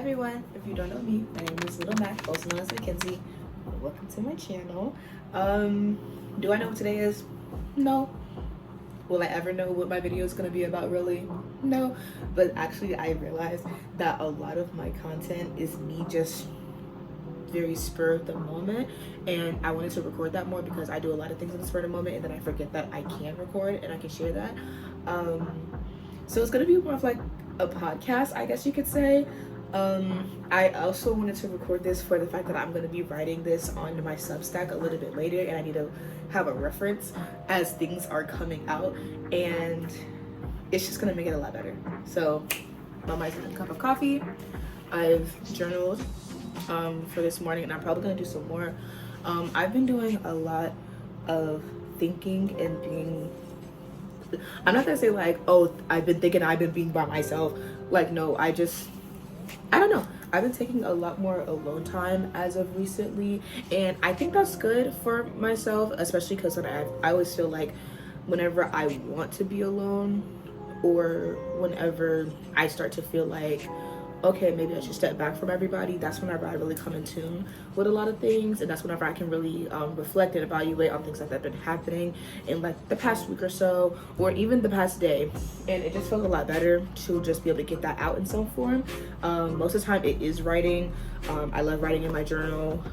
everyone, if you don't know me, my name is Little Mac, also known as Mackenzie. Welcome to my channel. Do I know what today is? No. Will I ever know what my video is going to be about, really? No. But actually, I realized that a lot of my content is me just very spur of the moment, and I wanted to record that more because I do a lot of things in the spur of the moment and then I forget that I can record and I can share that. So it's going to be more of like a podcast, I guess you could say. I also wanted to record this for the fact that I'm going to be writing this on my Substack a little bit later, and I need to have a reference as things are coming out, and it's just going to make it a lot better. So on my second cup of coffee, I've journaled for this morning, and I'm probably going to do some more. I've been doing a lot of thinking and being, I'm not going to say like, oh, I've been thinking, I've been being by myself. Like, no, I don't know. I've been taking a lot more alone time as of recently, and I think that's good for myself, especially because I always feel like whenever I want to be alone, or whenever I start to feel like, okay, maybe I should step back from everybody, that's whenever I really come in tune with a lot of things, and that's whenever I can really reflect and evaluate on things that have been happening in like the past week or so, or even the past day, and it just feels a lot better to just be able to get that out in some form. Most of the time it is writing. I love writing in my journal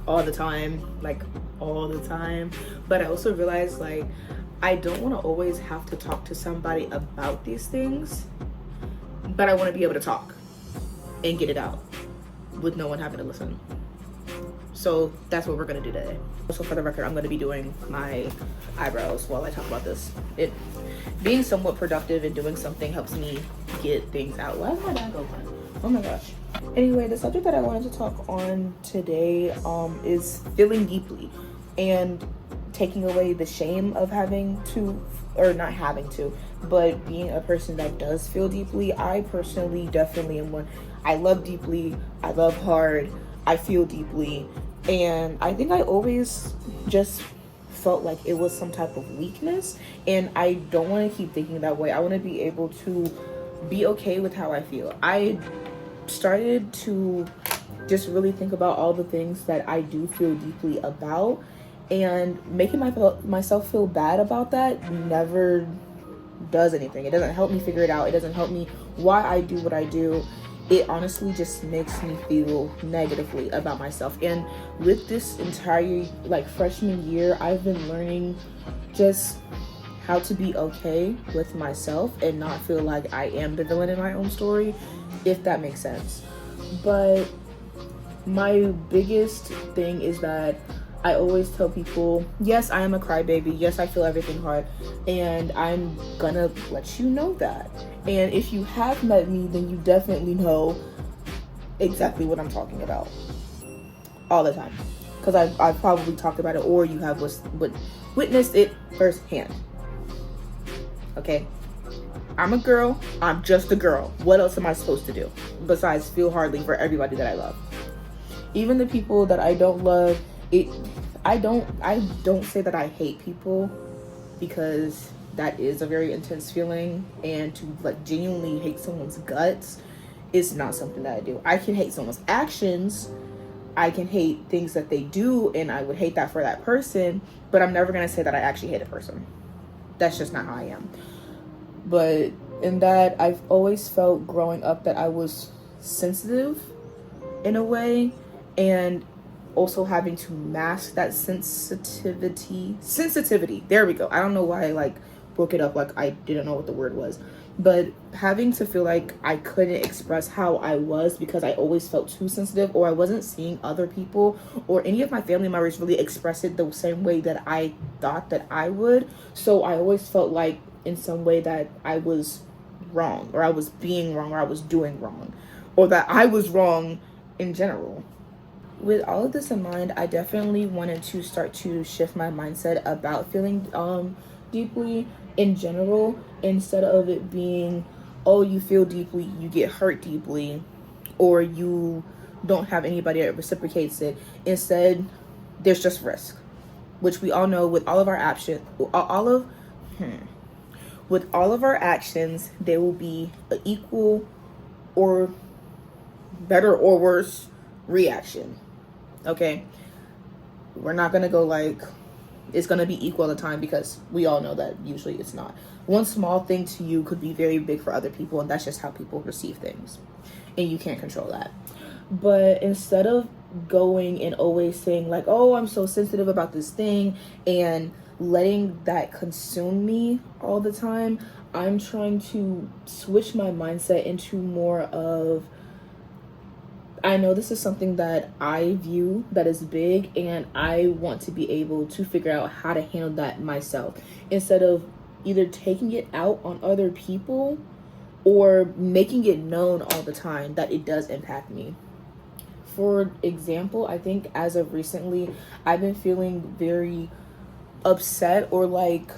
all the time, like all the time, but I also realize like I don't want to always have to talk to somebody about these things, but I want to be able to talk and get it out with no one having to listen. So that's what we're gonna do today. Also, for the record, I'm gonna be doing my eyebrows while I talk about this. It being somewhat productive and doing something helps me get things out. Why is my bag open? Oh my gosh. Anyway, the subject that I wanted to talk on today is feeling deeply and taking away the shame of having to, or not having to, but being a person that does feel deeply. I personally definitely am one. I love deeply, I love hard, I feel deeply, and I think I always just felt like it was some type of weakness, and I don't want to keep thinking that way. I want to be able to be okay with how I feel. I started to just really think about all the things that I do feel deeply about, and making myself feel bad about that never does anything. It doesn't help me figure it out. It doesn't help me why I do what I do. It honestly just makes me feel negatively about myself. And with this entire like freshman year, I've been learning just how to be okay with myself and not feel like I am the villain in my own story, if that makes sense. But my biggest thing is that I always tell people, yes, I am a crybaby. Yes, I feel everything hard. And I'm gonna let you know that. And if you have met me, then you definitely know exactly what I'm talking about. All the time. Because I've probably talked about it, or you have witnessed it firsthand. Okay? I'm a girl. I'm just a girl. What else am I supposed to do besides feel hardly for everybody that I love? Even the people that I don't love, I don't say that I hate people, because that is a very intense feeling, and to like genuinely hate someone's guts is not something that I do. I can hate someone's actions, I can hate things that they do, and I would hate that for that person, but I'm never gonna say that I actually hate a person. That's just not how I am. But in that, I've always felt growing up that I was sensitive in a way, and also having to mask that sensitivity, there we go. I don't know why I like broke it up like I didn't know what the word was, but having to feel like I couldn't express how I was because I always felt too sensitive, or I wasn't seeing other people or any of my family members really express it the same way that I thought that I would. So I always felt like in some way that I was wrong, or I was being wrong, or I was doing wrong, or that I was wrong in general. With all of this in mind, I definitely wanted to start to shift my mindset about feeling deeply in general, instead of it being, oh, you feel deeply, you get hurt deeply, or you don't have anybody that reciprocates it. Instead, there's just risk, which we all know with all of our actions, there will be an equal or better or worse reaction. Okay, we're not gonna go like it's gonna be equal all the time, because we all know that usually it's not. One small thing to you could be very big for other people, and that's just how people perceive things, and you can't control that. But instead of going and always saying like, oh, I'm so sensitive about this thing, and letting that consume me all the time, I'm trying to switch my mindset into more of, I know this is something that I view that is big, and I want to be able to figure out how to handle that myself, instead of either taking it out on other people or making it known all the time that it does impact me. For example, I think as of recently, I've been feeling very upset or like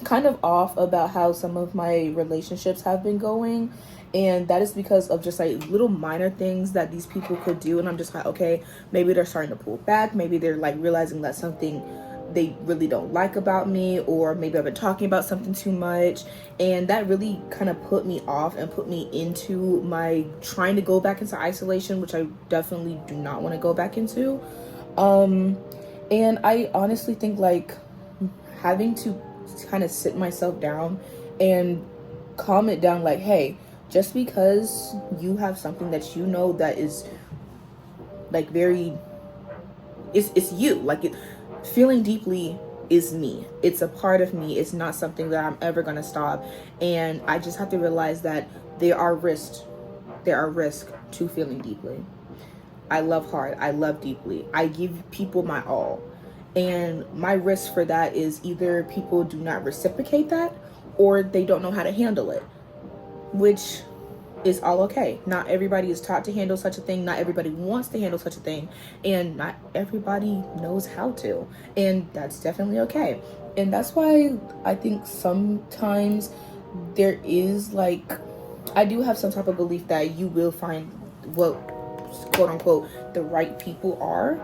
kind of off about how some of my relationships have been going, and that is because of just like little minor things that these people could do, and I'm just like, okay, maybe they're starting to pull back, maybe they're like realizing that something they really don't like about me, or maybe I've been talking about something too much, and that really kind of put me off and put me into my trying to go back into isolation, which I definitely do not want to go back into. And I honestly think like having to kind of sit myself down and calm it down, like, hey, just because you have something that you know that is like very, it's you, like, it feeling deeply is me, it's a part of me, it's not something that I'm ever gonna stop, and I just have to realize that there are risks to feeling deeply. I love hard, I love deeply, I give people my all, and my risk for that is either people do not reciprocate that, or they don't know how to handle it, which is all okay. Not everybody is taught to handle such a thing, not everybody wants to handle such a thing, and not everybody knows how to, and that's definitely okay. And that's why I think sometimes there is like, I do have some type of belief that you will find what quote unquote the right people are,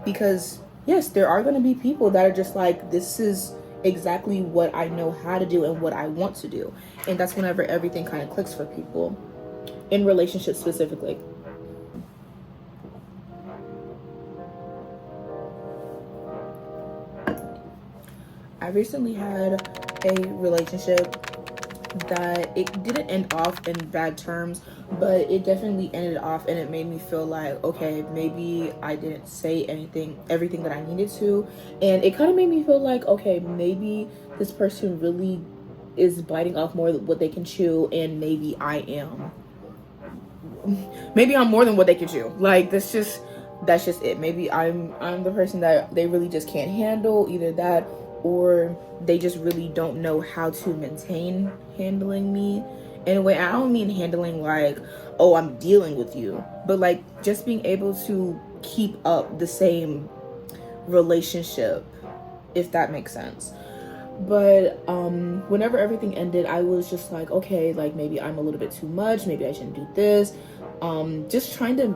because yes, there are going to be people that are just like, this is exactly what I know how to do and what I want to do, and that's whenever everything kind of clicks for people in relationships specifically. I recently had a relationship that it didn't end off in bad terms, but it definitely ended off, and it made me feel like, okay, maybe I didn't say everything that I needed to, and it kind of made me feel like, okay, maybe this person really is biting off more than what they can chew, and maybe I'm more than what they can chew. Like, that's just it. Maybe I'm the person that they really just can't handle, either that, or they just really don't know how to maintain handling me in a way. I don't mean handling like, oh, I'm dealing with you, but like just being able to keep up the same relationship, if that makes sense. But whenever everything ended, I was just like, okay, like maybe I'm a little bit too much, maybe I shouldn't do this, just trying to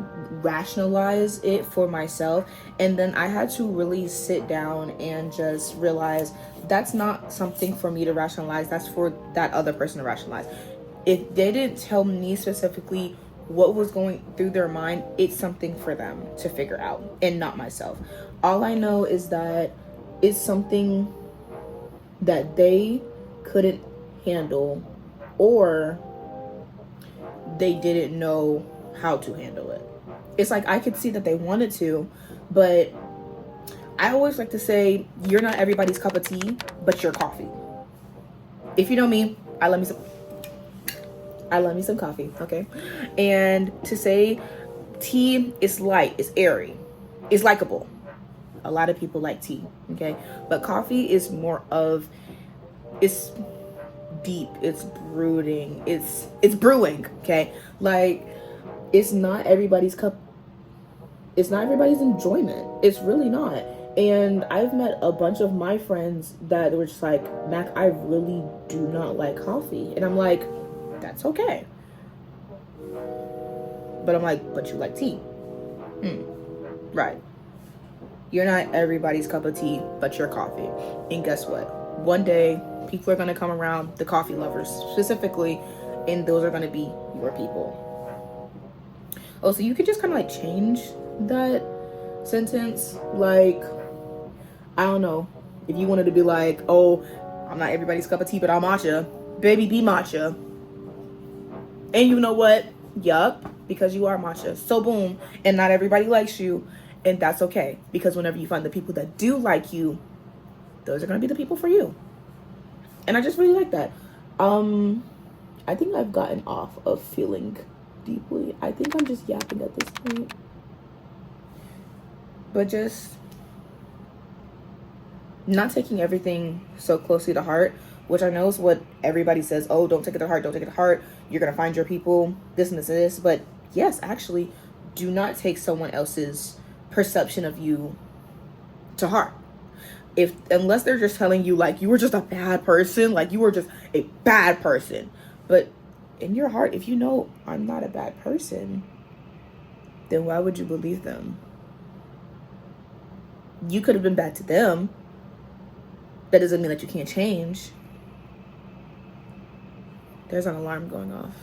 rationalize it for myself. And then I had to really sit down and just realize that's not something for me to rationalize, that's for that other person to rationalize. If they didn't tell me specifically what was going through their mind, it's something for them to figure out, and not myself. All I know is that it's something that they couldn't handle, or they didn't know how to handle it. It's like I could see that they wanted to, but I always like to say, you're not everybody's cup of tea, but you're coffee. If you know me, I love me some coffee, okay? And to say tea is light, it's airy, it's likable. A lot of people like tea, okay? But coffee is more of, it's deep, it's brooding, it's brewing, okay? Like, it's not everybody's enjoyment. It's really not. And I've met a bunch of my friends that were just like, Mac, I really do not like coffee. And I'm like, that's okay. But I'm like, but you like tea. Right. You're not everybody's cup of tea, but you're coffee. And guess what? One day, people are going to come around, the coffee lovers specifically, and those are going to be your people. Oh, so you could just kind of like change that sentence. Like, I don't know, if you wanted to be like, oh, I'm not everybody's cup of tea, but I'm matcha. Baby, be matcha. And you know what? Yup, because you are matcha. So boom. And not everybody likes you. And that's okay. Because whenever you find the people that do like you, those are going to be the people for you. And I just really like that. I think I've gotten off of feeling deeply. I think I'm just yapping at this point. But just not taking everything so closely to heart, which I know is what everybody says. Oh, don't take it to heart. Don't take it to heart. You're going to find your people. This and this and this. But yes, actually, do not take someone else's perception of you to heart. Unless they're just telling you like you were just a bad person, like you were just a bad person. But in your heart, if you know I'm not a bad person, then why would you believe them? You could have been bad to them. That doesn't mean that you can't change. There's an alarm going off.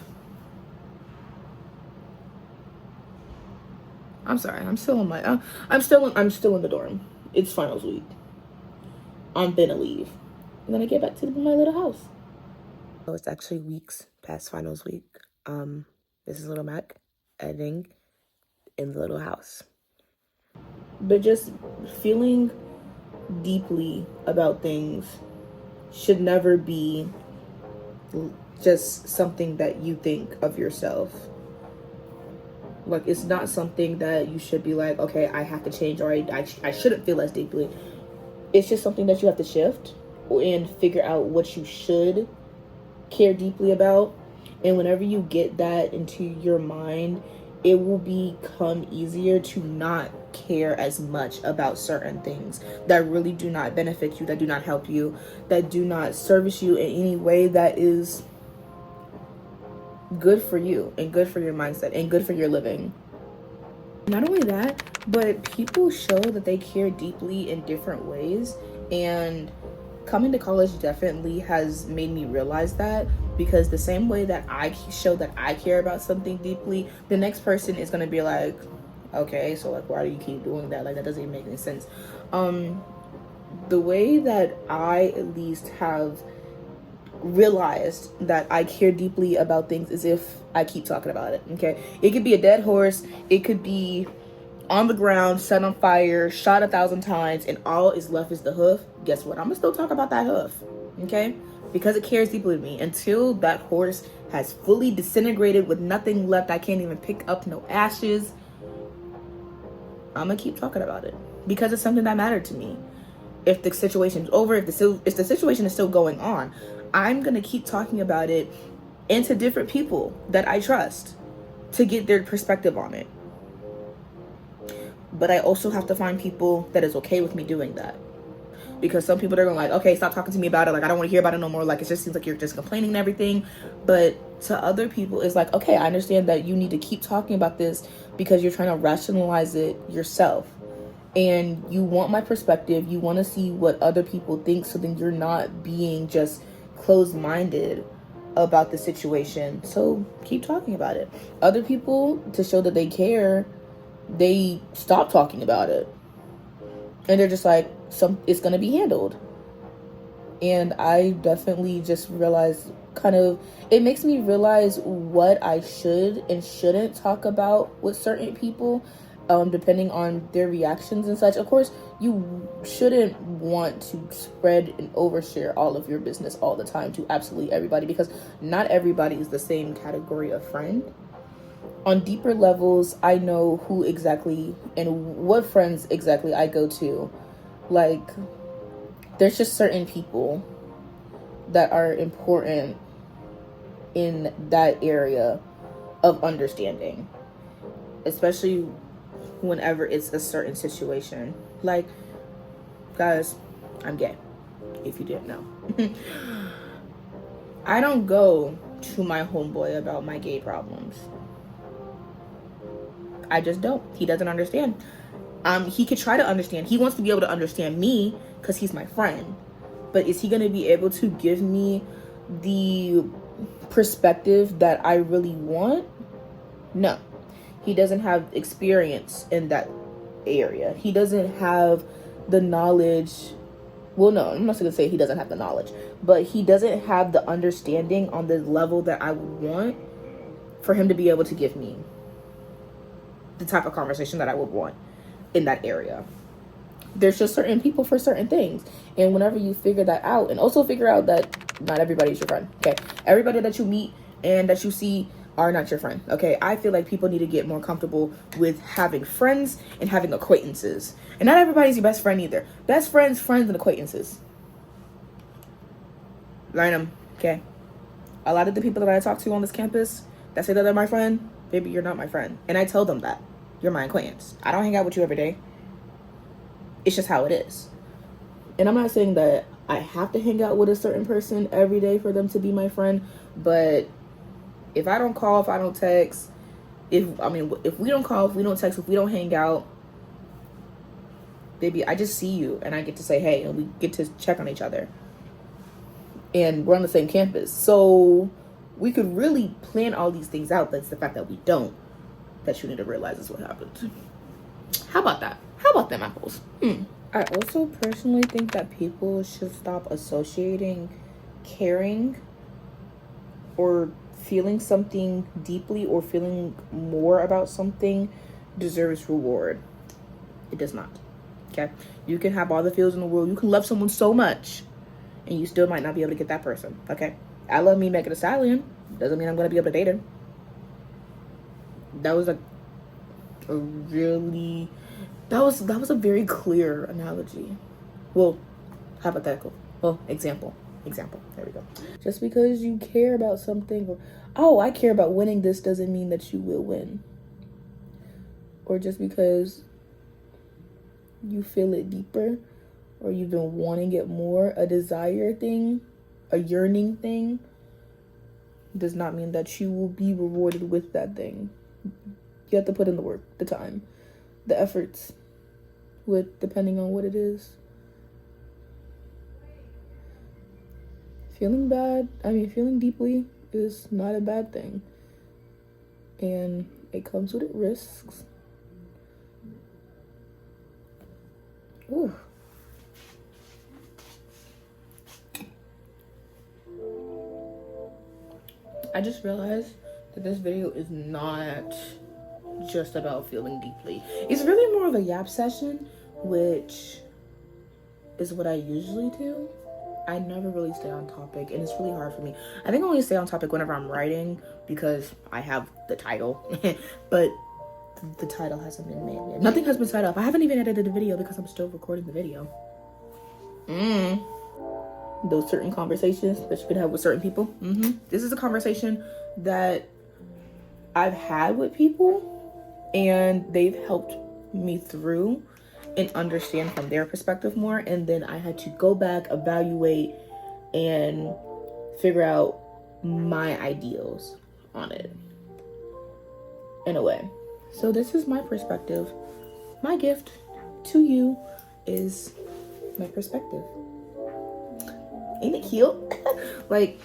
I'm sorry. I'm still in the dorm. It's finals week. I'm gonna leave. I'm gonna get back to my little house. So it's actually weeks past finals week. This is Little Mac editing in the little house. But just feeling deeply about things should never be just something that you think of yourself. Like, it's not something that you should be like, okay, I have to change, or I shouldn't feel as deeply. It's just something that you have to shift and figure out what you should care deeply about. And whenever you get that into your mind, it will become easier to not care as much about certain things that really do not benefit you, that do not help you, that do not service you in any way that is good for you and good for your mindset and good for your living. Not only that, but people show that they care deeply in different ways, and coming to college definitely has made me realize that, because the same way that I show that I care about something deeply, the next person is going to be like, okay, so like, why do you keep doing that? Like, that doesn't even make any sense. The way that I at least have realized that I care deeply about things is if I keep talking about it. Okay, it could be a dead horse, it could be on the ground, set on fire, shot 1,000 times, and all is left is the hoof. Guess what? I'm gonna still talk about that hoof. Okay, because it cares deeply to me. Until that horse has fully disintegrated with nothing left, I can't even pick up no ashes, I'm gonna keep talking about it because it's something that mattered to me. If the situation's over, if the situation is still going on, I'm gonna keep talking about it into different people that I trust to get their perspective on it. But I also have to find people that is okay with me doing that, because some people, they're going like, okay, stop talking to me about it, like I don't want to hear about it no more, like it just seems like you're just complaining and everything. But to other people, it's like, okay, I understand that you need to keep talking about this because you're trying to rationalize it yourself, and you want my perspective, you want to see what other people think, so then you're not being just closed-minded about the situation. So keep talking about it. Other people, to show that they care, they stop talking about it, and they're just like, it's gonna be handled. And I definitely just realized, it makes me realize what I should and shouldn't talk about with certain people, depending on their reactions and such. Of course, you shouldn't want to spread and overshare all of your business all the time to absolutely everybody, because not everybody is the same category of friend. On deeper levels, I know who exactly and what friends exactly I go to. Like, there's just certain people that are important in that area of understanding, especially whenever it's a certain situation. Like, guys, I'm gay, if you didn't know. I don't go to my homeboy about my gay problems. I just don't. He doesn't understand. He could try to understand. He wants to be able to understand me because he's my friend. But is he going to be able to give me the perspective that I really want? No. He doesn't have experience in that area. He doesn't have the knowledge. Well, no, I'm not going to say he doesn't have the knowledge, but he doesn't have the understanding on the level that I would want for him to be able to give me the type of conversation that I would want in that area. There's just certain people for certain things. And whenever you figure that out, and also figure out that not everybody's your friend, okay? Everybody that you meet and that you see are not your friend, okay? I feel like people need to get more comfortable with having friends and having acquaintances. And not everybody's your best friend either. Best friends, friends, and acquaintances. Learn them, okay? A lot of the people that I talk to on this campus that say that they're my friend, baby, you're not my friend. And I tell them that. You're my acquaintance. I don't hang out with you every day. It's just how it is. And I'm not saying that I have to hang out with a certain person every day for them to be my friend, but if I don't call, if I don't text, if we don't call, if we don't text, if we don't hang out, baby, I just see you and I get to say hey, and we get to check on each other. And we're on the same campus. So we could really plan all these things out. That's the fact that we don't. That you need to realize is what happens. How about that? How about them apples? I also personally think that people should stop associating caring or feeling something deeply or feeling more about something deserves reward. It does not. Okay? You can have all the feels in the world. You can love someone so much and you still might not be able to get that person. Okay? I love me Megan Thee Stallion. Doesn't mean I'm going to be able to date her. That was a very clear analogy. Well, hypothetical. Well, example. There we go. Just because you care about something, or I care about winning this, doesn't mean that you will win. Or just because you feel it deeper, or you've been wanting it more, a desire thing, a yearning thing, does not mean that you will be rewarded with that thing. You have to put in the work, the time, the efforts, depending on what it is. Feeling deeply is not a bad thing. And it comes with risks. Ooh. I just realized that this video is not just about feeling deeply. It's really more of a yap session, which is what I usually do. I never really stay on topic, and it's really hard for me. I think I only stay on topic whenever I'm writing because I have the title, but the title hasn't been made yet. Nothing has been set up. I haven't even edited the video because I'm still recording the video. Those certain conversations that you can have with certain people. This is a conversation that I've had with people, and they've helped me through and understand from their perspective more. And then I had to go back, evaluate, and figure out my ideals on it in a way. So this is my perspective. My gift to you is my perspective. Ain't it cute? Like,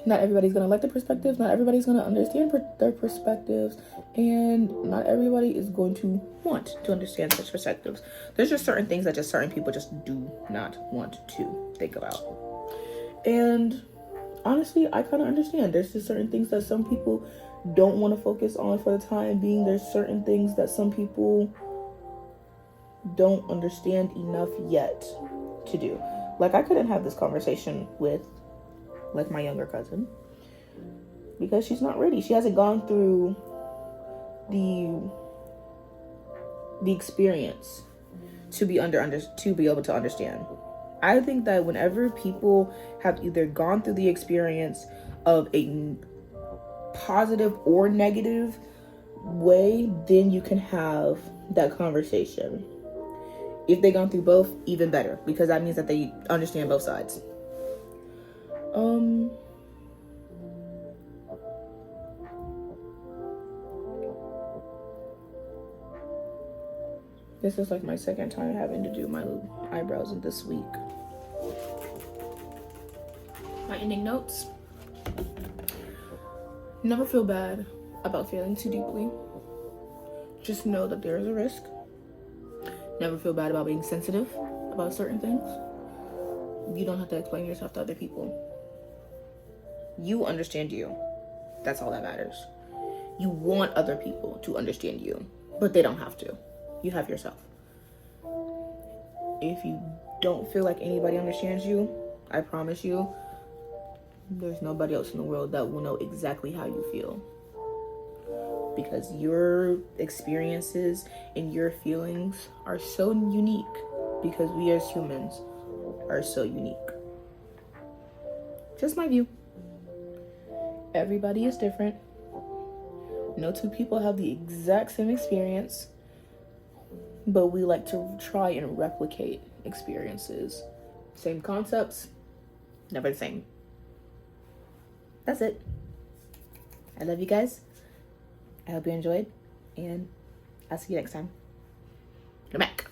not everybody's gonna like the perspective. Not everybody's gonna understand their perspectives. And not everybody is going to want to understand such perspectives. There's just certain things that just certain people just do not want to think about. And honestly, I kind of understand. There's just certain things that some people don't want to focus on for the time being. There's certain things that some people don't understand enough yet to do. Like, I couldn't have this conversation with, like, my younger cousin because she's not ready. She hasn't gone through the experience to be able to understand. I think that whenever people have either gone through the experience of a positive or negative way, then you can have that conversation. If they've gone through both, even better, because that means that they understand both sides. This is like my second time having to do my eyebrows this week. My ending notes. Never feel bad about failing too deeply. Just know that there is a risk. Never feel bad about being sensitive about certain things. You don't have to explain yourself to other people. You understand you. That's all that matters. You want other people to understand you, but they don't have to. You have yourself. If you don't feel like anybody understands you, I promise you, there's nobody else in the world that will know exactly how you feel. Because your experiences and your feelings are so unique, because we as humans are so unique. Just my view. Everybody is different. No two people have the exact same experience, but we like to try and replicate experiences. Same concepts, never the same. That's it. I love you guys. I hope you enjoyed, and I'll see you next time. Go back.